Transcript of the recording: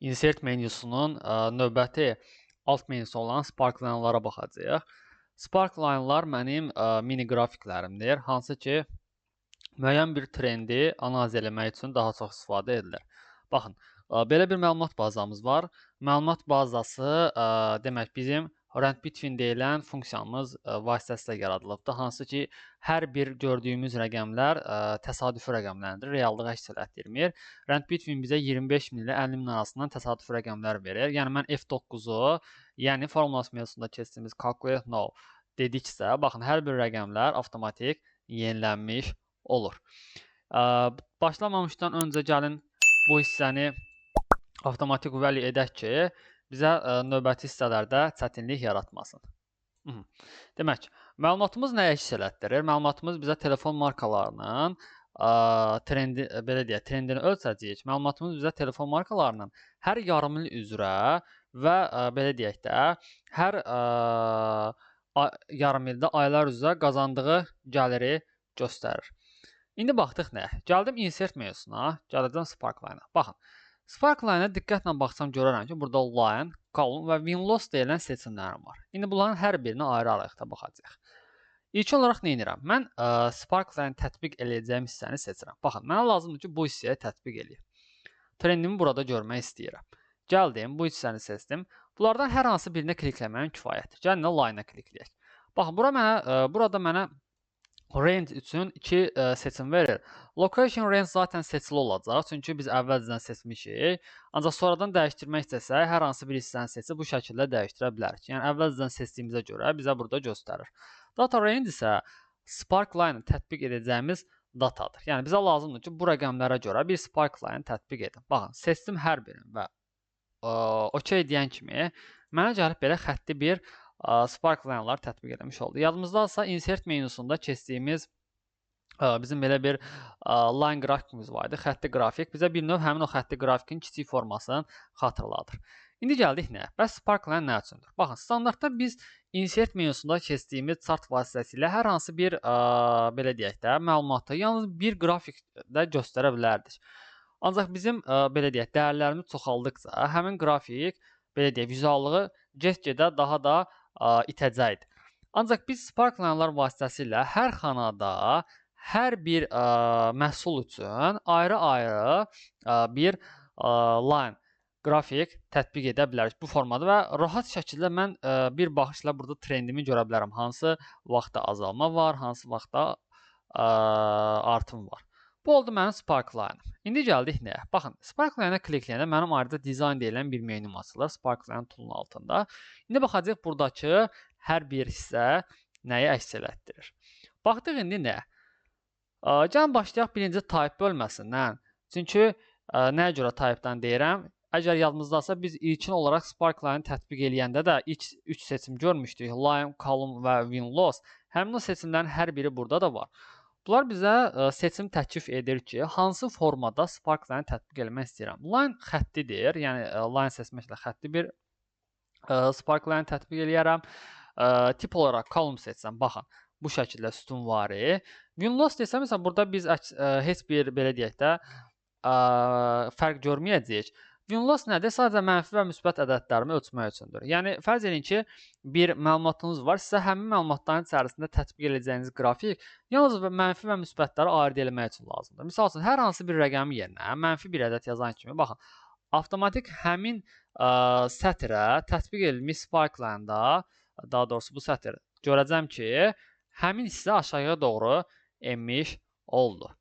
insert menyusunun növbəti alt menyusu olan sparkline'lara baxacağıq. Sparkline'lar mənim mini qrafiklərimdir, hansı ki müəyyən bir trendi analiz eləmək üçün daha çox istifadə edilir. Baxın, belə bir məlumat bazamız var. Məlumat bazası demək bizim rand between deyilən funksiyamız vasitəsilə yaradılıbdır. Hansı ki, hər bir gördüyümüz rəqəmlər təsadüfi rəqəmlərdir, reallıq əks etdirmir. Rand between bizə 25 min ilə 50 min arasından təsadüfi rəqəmlər verir. Yəni mən F9-u, yəni formulası mövzusunda keçdiyimiz calculate now dediksə, baxın, hər bir rəqəmlər avtomatik yenilənmiş olur. Başlamamışdan öncə gəlin bu hissəni avtomatik value edək ki, bizə növbəti hissələrdə çətinlik yaratmasın. Demək, məlumatımız nəyə əks elətdirir? Məlumatımız bizə telefon markalarının trendini ölçəcəyik. Məlumatımız bizə telefon markalarının hər yarım il üzrə və belə deyək də, hər yarım ildə aylar üzrə qazandığı gəliri göstərir. İndi baxdıq nəyə? Gəldim insert mövzusuna, gələcəm sparkline'a. Baxın, sparkline'a diqqətlə baxsam görərəm ki, burada line, column və win-loss deyilən seçimlərim var. İndi bunların hər birinə ayrı-ayrılıqda baxacağıq. İlk olaraq nə edirəm? Mən sparkline tətbiq edəcəyim hissəni seçirəm. Baxın, mənə lazımdır ki, bu hissəyə tətbiq edeyim. Trendimi burada görmək istəyirəm. Gəldim, bu hissəni seçdim. Bunlardan hər hansı birinə klikləməyim kifayətdir. Gəlin line-a klikləyək. Baxın, burada mənə range üçün iki seçim verir. Location range zaten seçili olacaq, çünki biz əvvəlcədən seçmişik. Ancaq sonradan dəyişdirmək istəsək, hər hansı bir hissəni seçib bu şəkildə dəyişdirə bilərik. Yəni əvvəlcədən seçdiyimizə görə bizə burada göstərir. Data range isə sparkline tətbiq edəcəyimiz datadır. Yəni bizə lazımdır ki, bu rəqəmlərə görə bir sparkline tətbiq edin. Baxın, seçdim hər birini və OK deyən kimi mənə gəlib belə xətti bir sparkline'lar tətbiq edilmiş oldu. Yadımızdadsa insert menusunda keçdiyimiz bizim belə bir line qrafikimiz var idi, xətti qrafik. Bizə bir növ həmin o xətti qrafikin kiçik formasını xatırladır. İndi gəldik nəyə? Bəs sparkline nə üçündür? Baxın, standartda biz insert menusunda keçdiyimiz chart vasitəsilə hər hansı bir belə deyək də məlumatı yalnız bir qrafikdə göstərə bilərdik. Ancaq bizim belə deyək dəyərlərimiz çoxaldıqca həmin qrafik belə deyək vizuallığı get-gedə daha da itəcəkdir. Ancaq biz sparkline'lar vasitəsilə hər xanada hər bir məhsul üçün ayrı-ayrı bir line qrafik tətbiq edə bilərik bu formada və rahat şəkildə mən bir baxışla burada trendimi görə bilərəm. Hansı vaxtda azalma var, hansı vaxtda artım var. Bu oldu mənim sparkline. İndi gəldik nəyə? Baxın, sparkline'a klikləyəndə mənim ayrıca design deyilən bir menüm açılır sparkline toolun altında. İndi baxacağıq buradakı hər bir hissə nəyi əks elətdirir. Baxdıq indi nəyə? Gəlin başlayaq birinci type bölməsindən. Çünki nəyə görə type-dan deyirəm? Əgər yadımızdasa biz ilkin olaraq sparkline tətbiq eləyəndə də ilk 3 seçim görmüşdük. Line, column və win-loss. Həmin o seçimlərin hər biri burada da var. Bunlar bizə seçim təklif edir ki, hansı formada sparkline tətbiq etmək istəyirəm. Line xəttidir, yəni line seçməklə xətti bir sparkline tətbiq eləyərəm. Tip olaraq column seçsəm, baxın, bu şəkildə sütunvari. Win-loss desəm, məsələn, burada biz heç bir belə deyək də fərq görməyəcəyik. Win-loss nədir? Sadəcə mənfi və müsbət ədədlərimi ölçmək üçündür. Yəni, fərz edin ki, bir məlumatınız var, sizə həmin məlumatların içərisində tətbiq edəcəyiniz qrafik yalnız mənfi və müsbətləri ayırd etmək üçün lazımdır. Misal üçün, hər hansı bir rəqəmin yerinə mənfi bir ədəd yazan kimi, baxın, avtomatik həmin sətrə tətbiq edilmiş sparkline-da, daha doğrusu bu sətr görəcəm ki, həmin hissə aşağıya doğru enmiş oldu.